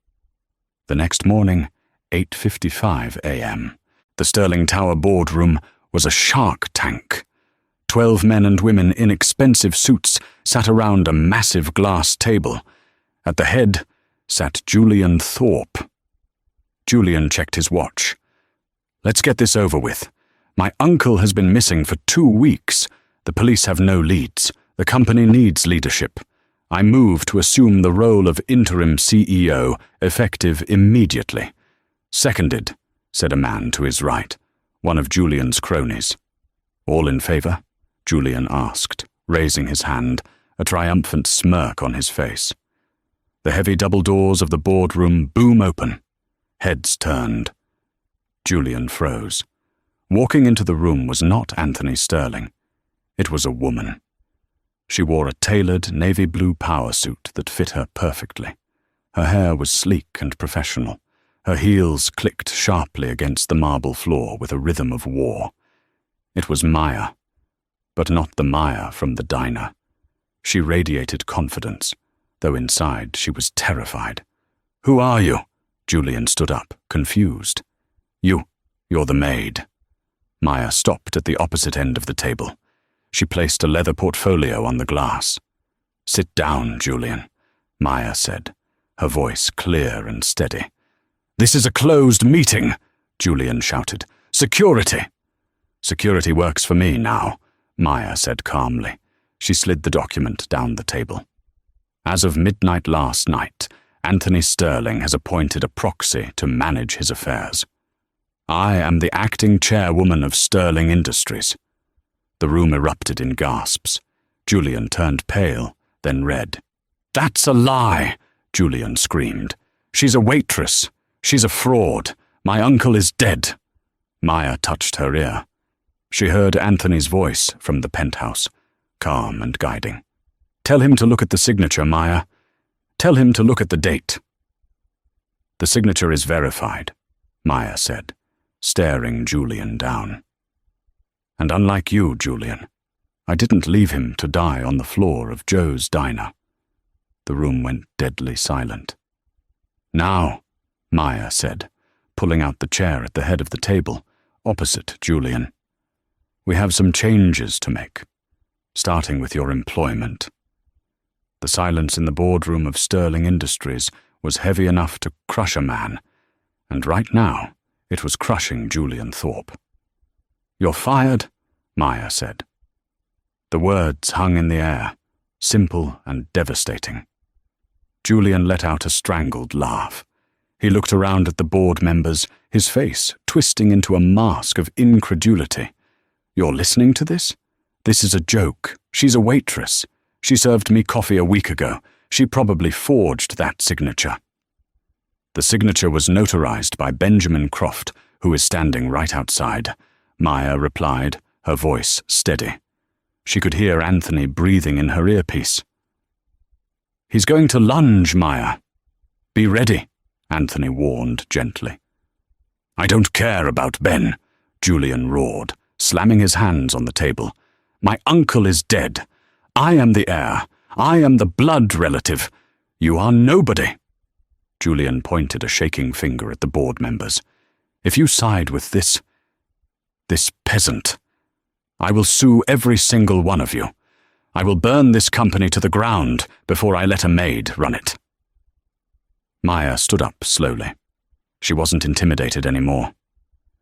The next morning, 8:55 a.m., the Sterling Tower boardroom was a shark tank. 12 men and women in expensive suits sat around a massive glass table. At the head sat Julian Thorpe. Julian checked his watch. Let's get this over with. My uncle has been missing for 2 weeks. The police have no leads. The company needs leadership. I move to assume the role of interim CEO, effective immediately. Seconded, said a man to his right, one of Julian's cronies. All in favor? Julian asked, raising his hand, a triumphant smirk on his face. The heavy double doors of the boardroom boom open. Heads turned. Julian froze. Walking into the room was not Anthony Sterling. It was a woman. She wore a tailored navy blue power suit that fit her perfectly. Her hair was sleek and professional. Her heels clicked sharply against the marble floor with a rhythm of war. It was Maya, but not the Maya from the diner. She radiated confidence, though inside she was terrified. Who are you? Julian stood up, confused. You're the maid. Maya stopped at the opposite end of the table. She placed a leather portfolio on the glass. "Sit down, Julian," Maya said, her voice clear and steady. "This is a closed meeting," Julian shouted. "Security!" "Security works for me now," Maya said calmly. She slid the document down the table. "As of midnight last night, Anthony Sterling has appointed a proxy to manage his affairs. I am the acting chairwoman of Sterling Industries." The room erupted in gasps. Julian turned pale, then red. "That's a lie!" Julian screamed. "She's a waitress. She's a fraud. My uncle is dead." Maya touched her ear. She heard Anthony's voice from the penthouse, calm and guiding. "Tell him to look at the signature, Maya. Tell him to look at the date." "The signature is verified," Maya said, staring Julian down. "And unlike you, Julian, I didn't leave him to die on the floor of Joe's diner." The room went deadly silent. "Now," Maya said, pulling out the chair at the head of the table, opposite Julian. "We have some changes to make, starting with your employment." The silence in the boardroom of Sterling Industries was heavy enough to crush a man, and right now it was crushing Julian Thorpe. "You're fired," Maya said. The words hung in the air, simple and devastating. Julian let out a strangled laugh. He looked around at the board members, his face twisting into a mask of incredulity. "You're listening to this? This is a joke. She's a waitress. She served me coffee a week ago. She probably forged that signature." The signature was notarized by Benjamin Croft, who is standing right outside, Maya replied, her voice steady. She could hear Anthony breathing in her earpiece. "He's going to lunge, Maya. Be ready," Anthony warned gently. "I don't care about Ben," Julian roared, slamming his hands on the table. "My uncle is dead. I am the heir. I am the blood relative. You are nobody." Julian pointed a shaking finger at the board members. "If you side with this peasant, I will sue every single one of you. I will burn this company to the ground before I let a maid run it." Maya stood up slowly. She wasn't intimidated anymore.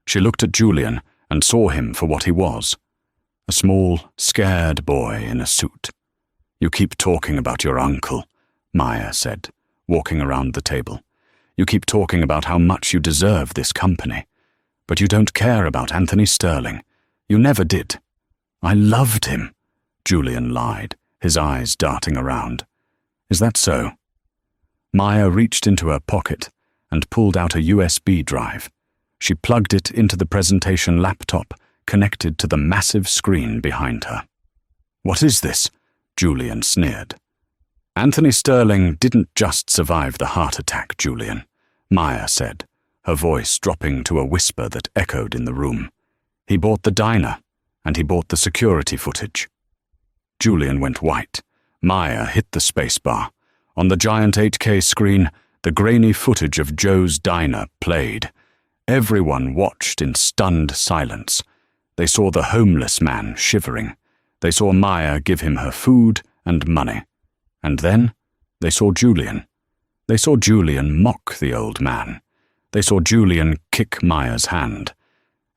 She looked at Julian and saw him for what he was. A small, scared boy in a suit. "You keep talking about your uncle," Maya said, walking around the table. "You keep talking about how much you deserve this company. But you don't care about Anthony Sterling. You never did." "I loved him," Julian lied, his eyes darting around. "Is that so?" Maya reached into her pocket and pulled out a USB drive. She plugged it into the presentation laptop connected to the massive screen behind her. "What is this?" Julian sneered. "Anthony Sterling didn't just survive the heart attack, Julian," Maya said, her voice dropping to a whisper that echoed in the room. "He bought the diner, and he bought the security footage." Julian went white. Maya hit the spacebar. On the giant 8K screen, the grainy footage of Joe's diner played. Everyone watched in stunned silence. They saw the homeless man shivering. They saw Maya give him her food and money. And then they saw Julian. They saw Julian mock the old man. They saw Julian kick Maya's hand.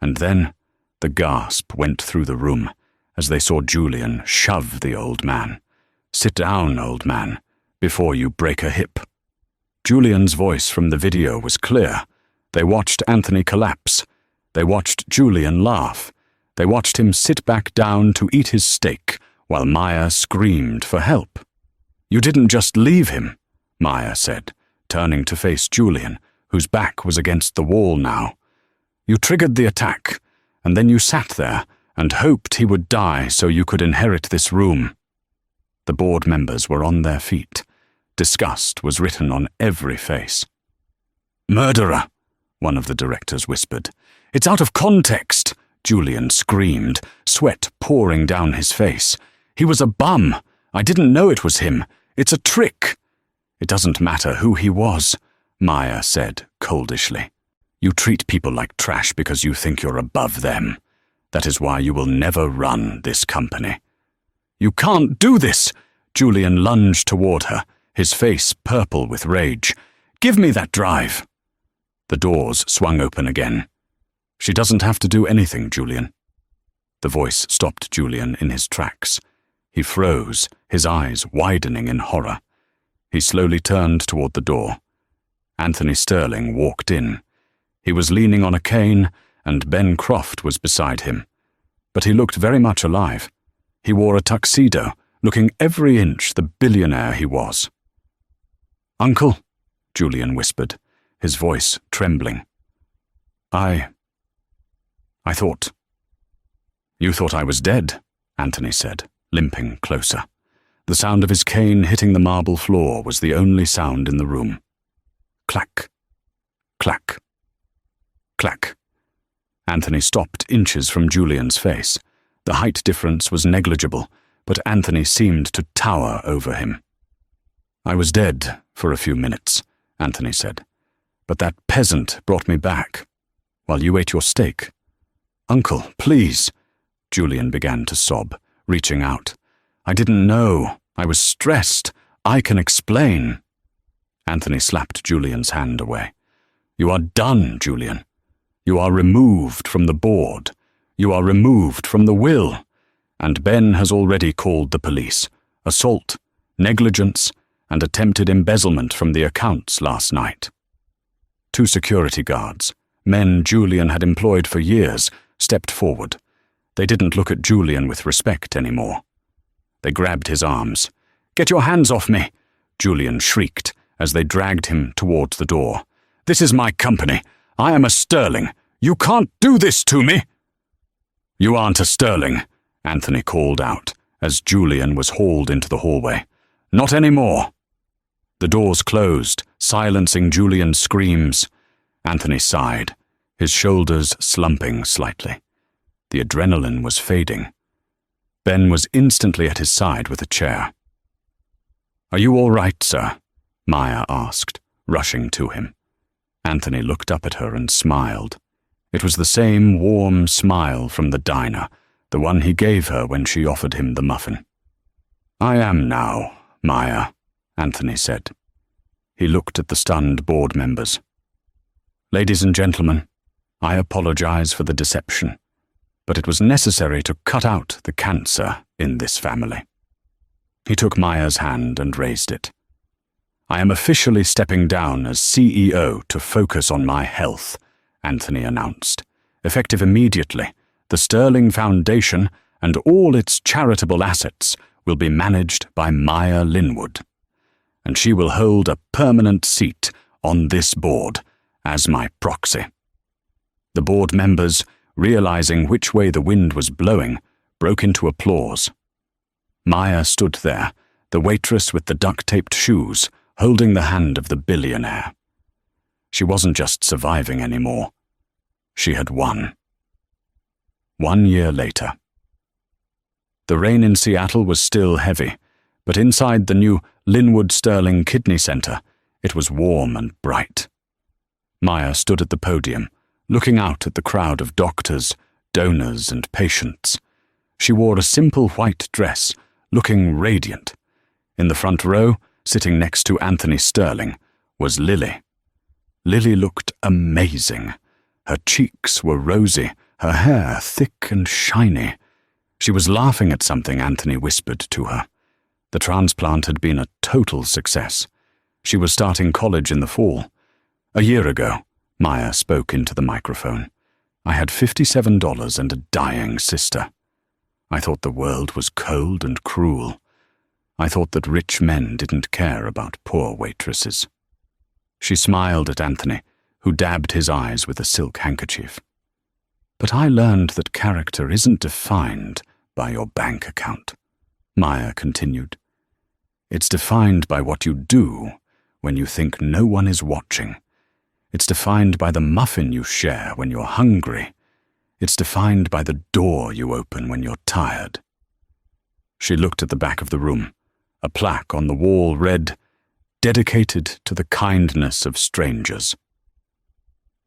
And then the gasp went through the room as they saw Julian shove the old man. "Sit down, old man, before you break a hip." Julian's voice from the video was clear. They watched Anthony collapse. They watched Julian laugh. They watched him sit back down to eat his steak while Maya screamed for help. "You didn't just leave him," Maya said, turning to face Julian, whose back was against the wall now. "You triggered the attack, and then you sat there and hoped he would die so you could inherit this room." The board members were on their feet. Disgust was written on every face. "Murderer," one of the directors whispered. "It's out of context," Julian screamed, sweat pouring down his face. "He was a bum. I didn't know it was him. It's a trick." "It doesn't matter who he was," Maya said coldishly. "You treat people like trash because you think you're above them." That is why you will never run this company." "You can't do this!" Julian lunged toward her, his face purple with rage. "Give me that drive!" The doors swung open again. "She doesn't have to do anything, Julian." The voice stopped Julian in his tracks. He froze, his eyes widening in horror. He slowly turned toward the door. Anthony Sterling walked in. He was leaning on a cane, and Ben Croft was beside him. But he looked very much alive. He wore a tuxedo, looking every inch the billionaire he was. "Uncle," Julian whispered, his voice trembling. I thought—" "You thought I was dead," Anthony said, limping closer. The sound of his cane hitting the marble floor was the only sound in the room. Clack, clack, clack. Anthony stopped inches from Julian's face. The height difference was negligible, but Anthony seemed to tower over him. "I was dead for a few minutes," Anthony said, "but that peasant brought me back while you ate your steak." "Uncle, please," Julian began to sob, reaching out. "I didn't know. I was stressed. I can explain." Anthony slapped Julian's hand away. "You are done, Julian. You are removed from the board. You are removed from the will. And Ben has already called the police. Assault, negligence, and attempted embezzlement from the accounts last night." 2 security guards, men Julian had employed for years, stepped forward. They didn't look at Julian with respect anymore. They grabbed his arms. "Get your hands off me!" Julian shrieked as they dragged him towards the door. "This is my company. I am a Sterling. You can't do this to me!" "You aren't a Sterling," Anthony called out as Julian was hauled into the hallway. "Not anymore." The doors closed, silencing Julian's screams. Anthony sighed, his shoulders slumping slightly. The adrenaline was fading. Ben was instantly at his side with a chair. "Are you all right, sir?" Maya asked, rushing to him. Anthony looked up at her and smiled. It was the same warm smile from the diner, the one he gave her when she offered him the muffin. "I am now, Maya," Anthony said. He looked at the stunned board members. "Ladies and gentlemen, I apologize for the deception, but it was necessary to cut out the cancer in this family." He took Maya's hand and raised it. "I am officially stepping down as CEO to focus on my health," Anthony announced. "Effective immediately, the Sterling Foundation and all its charitable assets will be managed by Maya Linwood, and she will hold a permanent seat on this board as my proxy." The board members, realizing which way the wind was blowing, broke into applause. Maya stood there, the waitress with the duct-taped shoes, holding the hand of the billionaire. She wasn't just surviving anymore. She had won. 1 year later. The rain in Seattle was still heavy, but inside the new Linwood Sterling Kidney Center, it was warm and bright. Maya stood at the podium, looking out at the crowd of doctors, donors, and patients. She wore a simple white dress, looking radiant. In the front row, sitting next to Anthony Sterling, was Lily. Lily looked amazing. Her cheeks were rosy, her hair thick and shiny. She was laughing at something Anthony whispered to her. The transplant had been a total success. She was starting college in the fall. "A year ago," Maya spoke into the microphone, "I had $57 and a dying sister. I thought the world was cold and cruel. I thought that rich men didn't care about poor waitresses." She smiled at Anthony, who dabbed his eyes with a silk handkerchief. "But I learned that character isn't defined by your bank account," Maya continued. "It's defined by what you do when you think no one is watching. It's defined by the muffin you share when you're hungry. It's defined by the door you open when you're tired." She looked at the back of the room. A plaque on the wall read, "Dedicated to the kindness of strangers."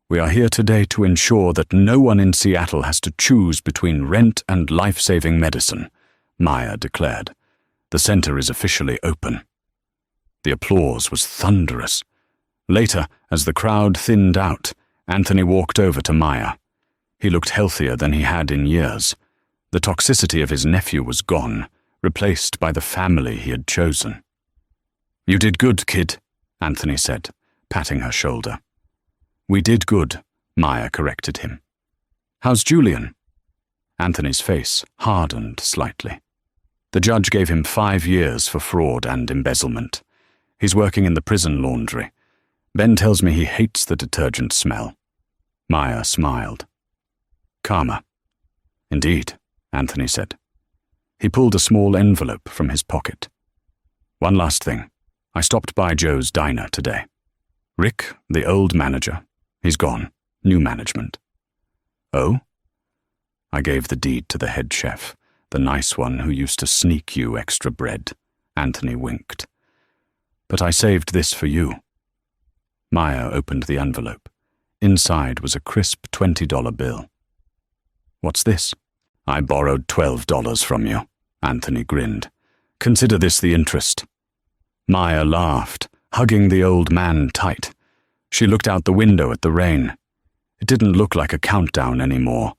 We are here today to ensure that no one in Seattle has to choose between rent and life-saving medicine, Maya declared. The center is officially open. The applause was thunderous. Later, as the crowd thinned out, Anthony walked over to Maya. He looked healthier than he had in years. The toxicity of his nephew was gone, replaced by the family he had chosen. "You did good, kid," Anthony said, patting her shoulder. "We did good," Maya corrected him. "How's Julian?" Anthony's face hardened slightly. The judge gave him 5 years for fraud and embezzlement. He's working in the prison laundry. Ben tells me he hates the detergent smell. Maya smiled. "Karma." "Indeed," Anthony said. He pulled a small envelope from his pocket. "One last thing. I stopped by Joe's diner today. Rick, the old manager, he's gone. New management." "Oh?" "I gave the deed to the head chef, the nice one who used to sneak you extra bread." Anthony winked. "But I saved this for you." Maya opened the envelope. Inside was a crisp $20 bill. "What's this?" "I borrowed $12 from you," Anthony grinned. "Consider this the interest." Maya laughed, hugging the old man tight. She looked out the window at the rain. It didn't look like a countdown anymore.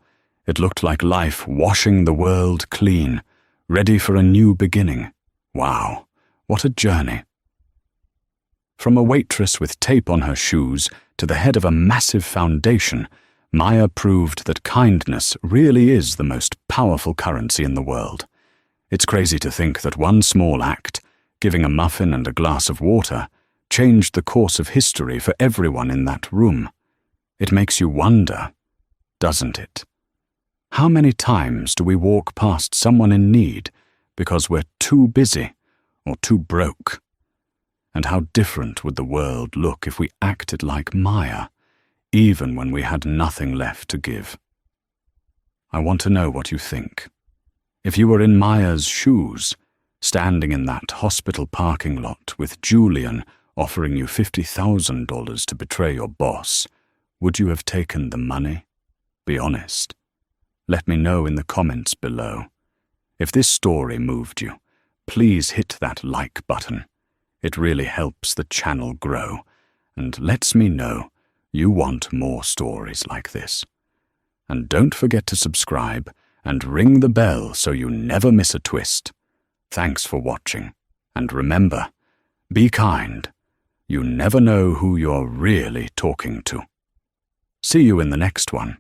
It looked like life washing the world clean, ready for a new beginning. Wow, what a journey. From a waitress with tape on her shoes to the head of a massive foundation, Maya proved that kindness really is the most powerful currency in the world. It's crazy to think that one small act, giving a muffin and a glass of water, changed the course of history for everyone in that room. It makes you wonder, doesn't it? How many times do we walk past someone in need because we're too busy or too broke? And how different would the world look if we acted like Maya, even when we had nothing left to give? I want to know what you think. If you were in Maya's shoes, standing in that hospital parking lot with Julian offering you $50,000 to betray your boss, would you have taken the money? Be honest. Let me know in the comments below. If this story moved you, please hit that like button. It really helps the channel grow and lets me know you want more stories like this. And don't forget to subscribe and ring the bell so you never miss a twist. Thanks for watching, and remember, be kind. You never know who you're really talking to. See you in the next one.